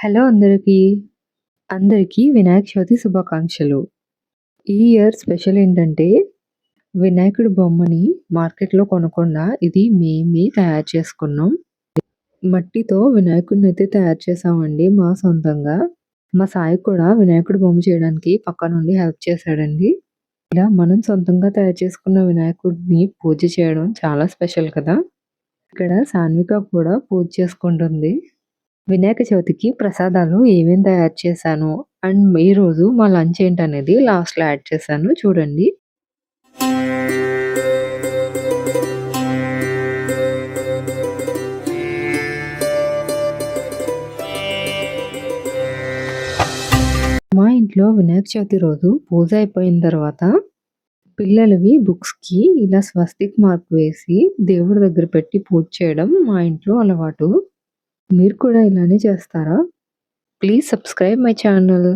Hello అందరికీ వినాయక చవితి శుభాకాంక్షలు. ఈ ఇయర్ స్పెషల్ ఏంటంటే, వినాయకుడి బొమ్మని మార్కెట్‌లో కొనకుండా ఇది మేమే తయారు చేసుకున్నాం. మట్టితో వినాయకుడినైతే తయారు చేశామండి మా సొంతంగా. మా సాయి కూడా వినాయకుడి బొమ్మ చేయడానికి పక్కనుండి హెల్ప్ చేశాడండి. ఇలా మనం సొంతంగా తయారు చేసుకున్న వినాయకుడిని పూజ చేయడం చాలా స్పెషల్ కదా! ఇక్కడ సాన్విక కూడా పూజ చేసుకుంటుంది. వినాయక చవితికి ప్రసాదాలు ఏమేం తయారు చేశాను అండ్ ఈరోజు మా లంచ్ ఏంటనేది లాస్ట్‌లో యాడ్ చేశాను చూడండి. మా ఇంట్లో వినాయక చవితి రోజు పూజ అయిపోయిన తర్వాత పిల్లలవి బుక్స్‌కి ఇలా స్వస్తిక్ మార్క్ వేసి దేవుడి దగ్గర పెట్టి పూజ చేయడం మా ఇంట్లో అలవాటు. మీరు కూడా ఇలానే చేస్తారా? Please subscribe my channel.